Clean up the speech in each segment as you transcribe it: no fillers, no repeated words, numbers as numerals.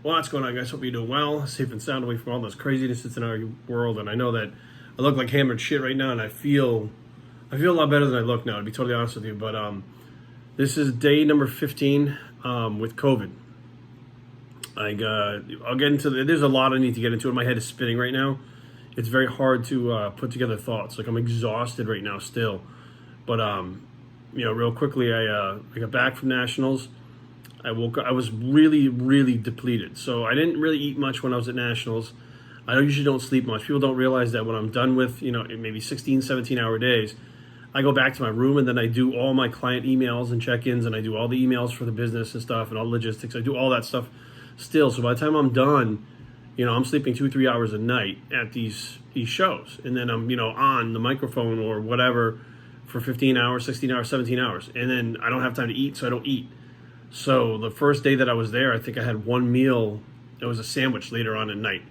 Well, what's going on, guys? Hope you're doing well. Safe and sound away from all this craziness that's in our world. And I know that I look like hammered shit right now, and I feel a lot better than I look now, to be totally honest with you. But this is day number 15 with COVID. I'll get into there's a lot I need to get into. My head is spinning right now. It's very hard to put together thoughts. Like, I'm exhausted right now still. But real quickly, I got back from nationals. I woke up, I was really, really depleted. So I didn't really eat much when I was at nationals. I usually don't sleep much. People don't realize that when I'm done with, maybe 16, 17-hour days, I go back to my room and then I do all my client emails and check-ins, and I do all the emails for the business and stuff and all the logistics. I do all that stuff still. So by the time I'm done, I'm sleeping 2-3 hours a night at these shows. And then I'm, on the microphone or whatever for 15 hours, 16 hours, 17 hours. And then I don't have time to eat, so I don't eat. So the first day that I was there, I think I had one meal. It was a sandwich later on at night.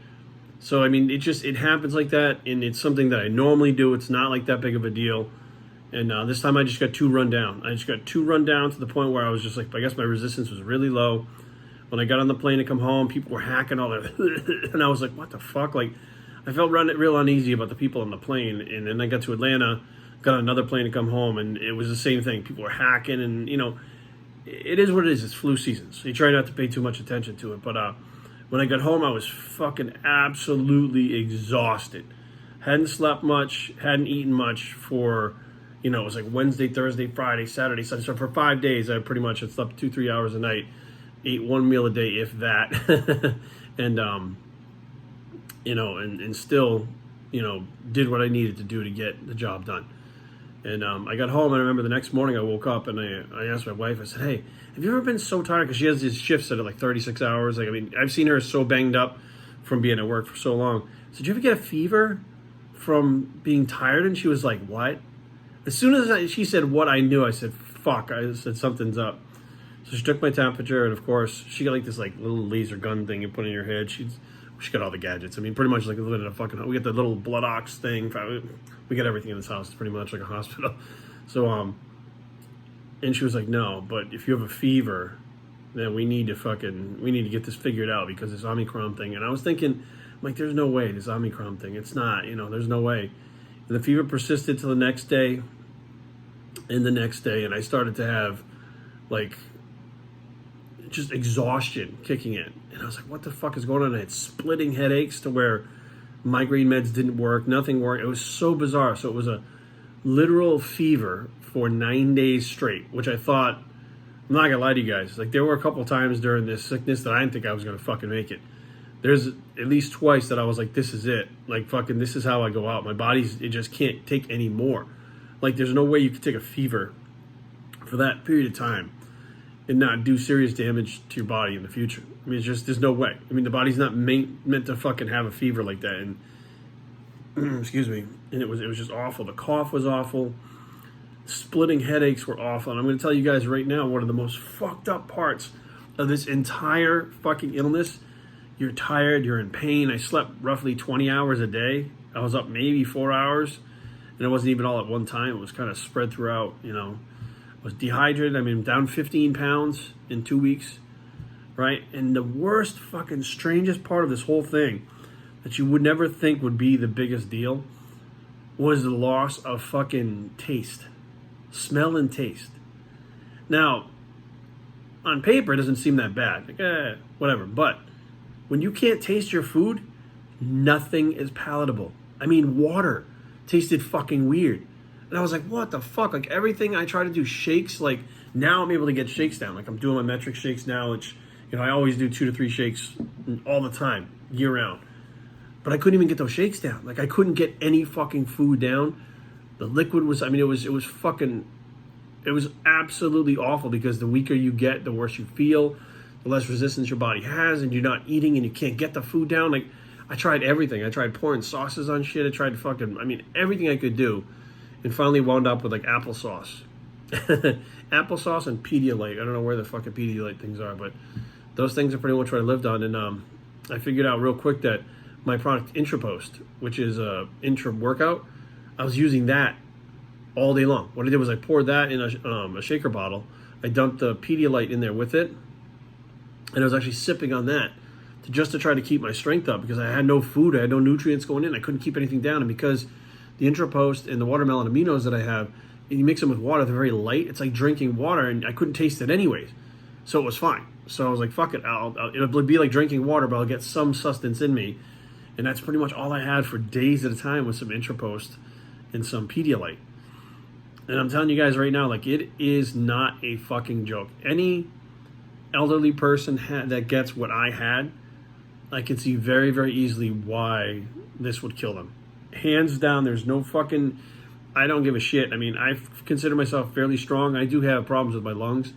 So, it happens like that, and it's something that I normally do. It's not like that big of a deal. And this time I just got too run down. I just got too run down to the point where I was just like, I guess my resistance was really low. When I got on the plane to come home, people were hacking all their, and I was like, what the fuck? Like, I felt real uneasy about the people on the plane. And then I got to Atlanta, got on another plane to come home, and it was the same thing. People were hacking, and, it is what it is. It's flu season, so you try not to pay too much attention to it. But when I got home, I was fucking absolutely exhausted. Hadn't slept much, hadn't eaten much for, it was like Wednesday, Thursday, Friday, Saturday, Sunday. So for 5 days, I pretty much had slept 2-3 hours a night, ate one meal a day, if that, and and still, did what I needed to do to get the job done. And I got home, and I remember the next morning I woke up, and I asked my wife, I said, hey, have you ever been so tired? Because she has these shifts that are like 36 hours. I've seen her so banged up from being at work for so long. I said, did you ever get a fever from being tired? And she was like, what? As soon as she said what, I knew. I said, fuck. I said, something's up. So she took my temperature, and of course, she got like this like little laser gun thing you put in your head. She got all the gadgets. Pretty much like living in a fucking, we got the little blood ox thing. We got everything in this house. It's pretty much like a hospital. So, and she was like, no, but if you have a fever, then we need to get this figured out, because this Omicron thing. And I was thinking, like, there's no way, this Omicron thing. It's not, there's no way. And the fever persisted till the next day and the next day. And I started to have like just exhaustion kicking in. And I was like, what the fuck is going on? I had splitting headaches to where migraine meds didn't work. Nothing worked. It was so bizarre. So it was a literal fever for 9 days straight, which I thought, I'm not going to lie to you guys, like, there were a couple times during this sickness that I didn't think I was going to fucking make it. There's at least twice that I was like, this is it. Like, fucking, this is how I go out. My it just can't take any more. Like, there's no way you could take a fever for that period of time and not do serious damage to your body in the future. It's just, there's no way. The body's not meant to fucking have a fever like that. And excuse me. And it was just awful. The cough was awful. Splitting headaches were awful. And I'm going to tell you guys right now, one of the most fucked up parts of this entire fucking illness. You're tired. You're in pain. I slept roughly 20 hours a day. I was up maybe 4 hours. And it wasn't even all at one time. It was kind of spread throughout, I was dehydrated. I'm down 15 pounds in 2 weeks, right? And the worst fucking strangest part of this whole thing that you would never think would be the biggest deal was the loss of fucking taste. Smell and taste. Now, on paper, it doesn't seem that bad. Like, whatever. But when you can't taste your food, nothing is palatable. Water tasted fucking weird. And I was like, what the fuck? Like, everything I try to do, shakes, like, now I'm able to get shakes down. Like, I'm doing my metric shakes now, which, I always do 2 to 3 shakes all the time, year round. But I couldn't even get those shakes down. Like, I couldn't get any fucking food down. The liquid was, it was absolutely awful, because the weaker you get, the worse you feel, the less resistance your body has, and you're not eating and you can't get the food down. Like, I tried everything. I tried pouring sauces on shit. I tried everything I could do. And finally wound up with like applesauce. Applesauce and Pedialyte. I don't know where the fucking Pedialyte things are, but those things are pretty much what I lived on. And I figured out real quick that my product Intrapost, which is a intra workout, I was using that all day long. What I did was I poured that in a shaker bottle. I dumped the Pedialyte in there with it, and I was actually sipping on that to try to keep my strength up because I had no food, I had no nutrients going in, I couldn't keep anything down, and because the Intrapost and the watermelon aminos that I have, you mix them with water, they're very light. It's like drinking water, and I couldn't taste it anyways, so it was fine. So I was like, fuck it, it'll be like drinking water, but I'll get some sustenance in me, and that's pretty much all I had for days at a time was some Intrapost and some Pedialyte. And I'm telling you guys right now, like, it is not a fucking joke. Any elderly person that gets what I had, I can see very, very easily why this would kill them. Hands down, there's no fucking... I don't give a shit. I mean, I consider myself fairly strong. I do have problems with my lungs.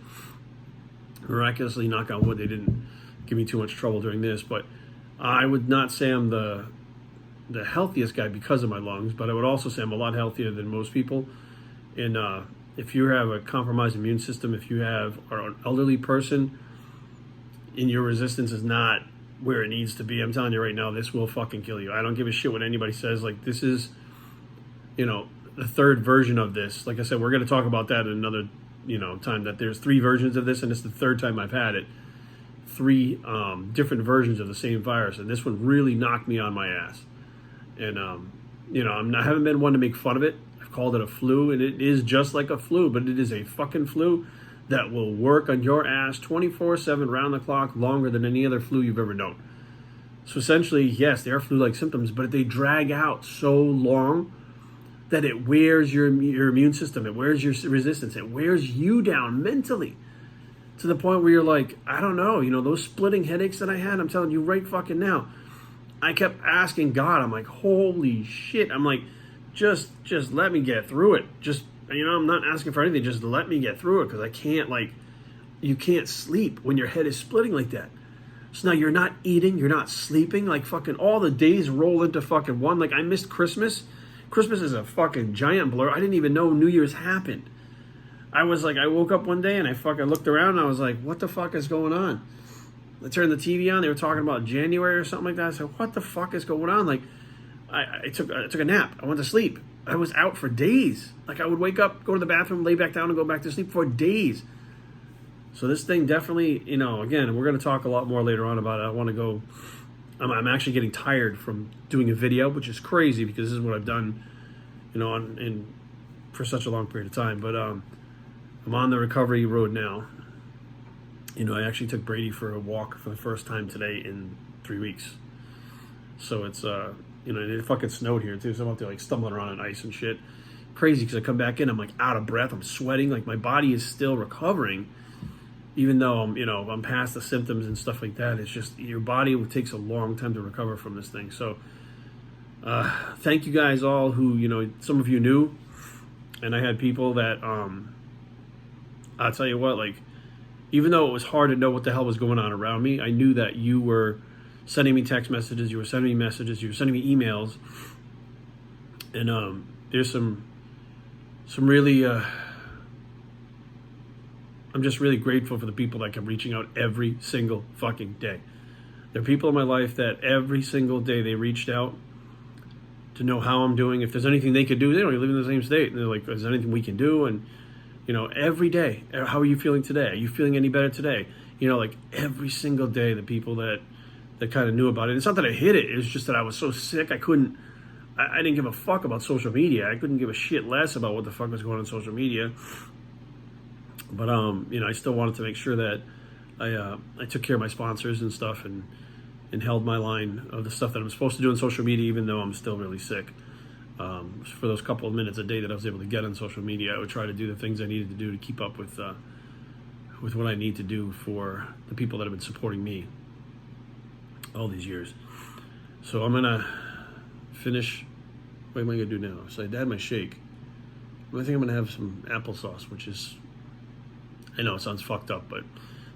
Miraculously, knock on wood, they didn't give me too much trouble during this. But I would not say I'm the healthiest guy because of my lungs, but I would also say I'm a lot healthier than most people. And if you have a compromised immune system, if you are an elderly person and your resistance is not where it needs to be, I'm telling you right now, this will fucking kill you. I don't give a shit what anybody says. Like, this is, the third version of this. Like I said, we're going to talk about that in another, time, that there's 3 versions of this, and it's the third time I've had it. 3 different versions of the same virus, and this one really knocked me on my ass. And, I haven't been one to make fun of it. I've called it a flu, and it is just like a flu, but it is a fucking flu that will work on your ass 24/7, round the clock, longer than any other flu you've ever known. So essentially, yes, they are flu-like symptoms, but they drag out so long that it wears your immune system, it wears your resistance, it wears you down mentally to the point where you're like, I don't know, those splitting headaches that I had, I'm telling you right fucking now, I kept asking God, I'm like, holy shit, I'm like, just let me get through it. Just, I'm not asking for anything, just let me get through it, because I can't, you can't sleep when your head is splitting like that. So now you're not eating, you're not sleeping, like fucking all the days roll into fucking one. Like, I missed Christmas. Christmas is a fucking giant blur. I didn't even know New Year's happened. I was like, I woke up one day and I fucking looked around and I was like, what the fuck is going on? I turned the TV on, they were talking about January or something like that. I said, what the fuck is going on? Like, I took a nap. I went to sleep. I was out for days. Like, I would wake up, go to the bathroom, lay back down, and go back to sleep for days. So this thing definitely, again, we're going to talk a lot more later on about it. I want to go, I'm actually getting tired from doing a video, which is crazy because this is what I've done, for such a long period of time. But I'm on the recovery road now. I actually took Brady for a walk for the first time today in 3 weeks. So it's, it fucking snowed here too. So I'm out there like stumbling around on ice and shit. Crazy because I come back in, I'm like out of breath, I'm sweating, like my body is still recovering. Even though I'm past the symptoms and stuff like that, it's just your body takes a long time to recover from this thing. So thank you guys all who, some of you knew, and I had people that, I'll tell you what, like, even though it was hard to know what the hell was going on around me, I knew that you were sending me text messages, you were sending me messages, you were sending me emails, and there's some really, I'm just really grateful for the people that kept reaching out every single fucking day. There are people in my life that every single day they reached out to know how I'm doing. If there's anything they could do, they don't even live in the same state. And they're like, is there anything we can do? And, every day, how are you feeling today? Are you feeling any better today? Like every single day, the people that kind of knew about it. It's not that I hid it. It was just that I was so sick. I didn't give a fuck about social media. I couldn't give a shit less about what the fuck was going on social media. But, I still wanted to make sure that I took care of my sponsors and stuff and held my line of the stuff that I'm supposed to do on social media, even though I'm still really sick. For those couple of minutes a day that I was able to get on social media, I would try to do the things I needed to do to keep up with what I need to do for the people that have been supporting me all these years. So I'm going to finish. What am I going to do now? So I had my shake. I think I'm going to have some applesauce, which is... I know it sounds fucked up, but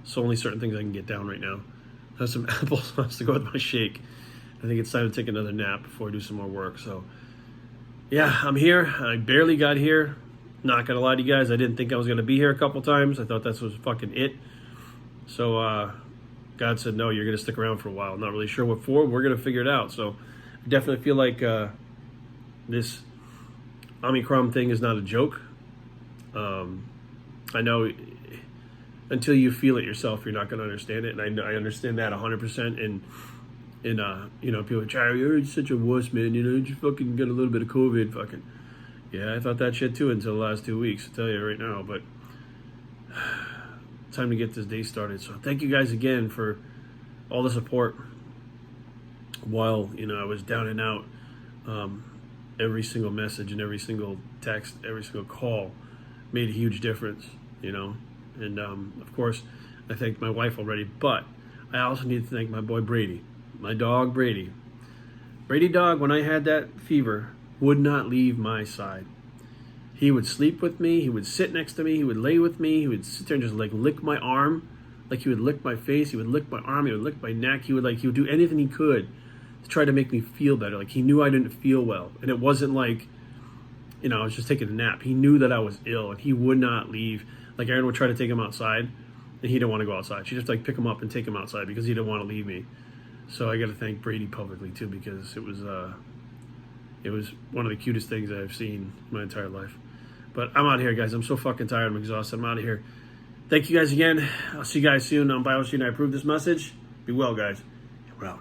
it's only certain things I can get down right now. I have some applesauce to go with my shake. I think it's time to take another nap before I do some more work. So, yeah, I'm here. I barely got here. Not going to lie to you guys. I didn't think I was going to be here a couple times. I thought that was fucking it. So, God said, no, you're going to stick around for a while. I'm not really sure what for. We're going to figure it out. So, I definitely feel like this Omicron thing is not a joke. I know... until you feel it yourself, you're not going to understand it. And I understand that 100%. And you know, people are like, you're such a wuss, man. You know, you just fucking get a little bit of COVID. Fucking, yeah, I thought that shit too until the last 2 weeks. I'll tell you right now. But time to get this day started. So thank you guys again for all the support while, you know, I was down and out. Every single message and every single text, every single call made a huge difference, you know. And of course, I thanked my wife already, but I also need to thank my boy Brady, my dog Brady. Brady dog, when I had that fever, would not leave my side. He would sleep with me, he would sit next to me, he would lay with me, he would sit there and just like lick my arm, like he would lick my face, he would lick my arm, he would lick my neck, he would do anything he could to try to make me feel better. Like he knew I didn't feel well. And it wasn't like, you know, I was just taking a nap. He knew that I was ill and he would not leave. Like Aaron would try to take him outside and he didn't want to go outside. She'd just like pick him up and take him outside because he didn't want to leave me. So I got to thank Brady publicly too, because it was one of the cutest things I've seen in my entire life. But I'm out of here, guys. I'm so fucking tired. I'm exhausted. I'm out of here. Thank you guys again. I'll see you guys soon on Biology and I approve this message. Be well, guys. We're out.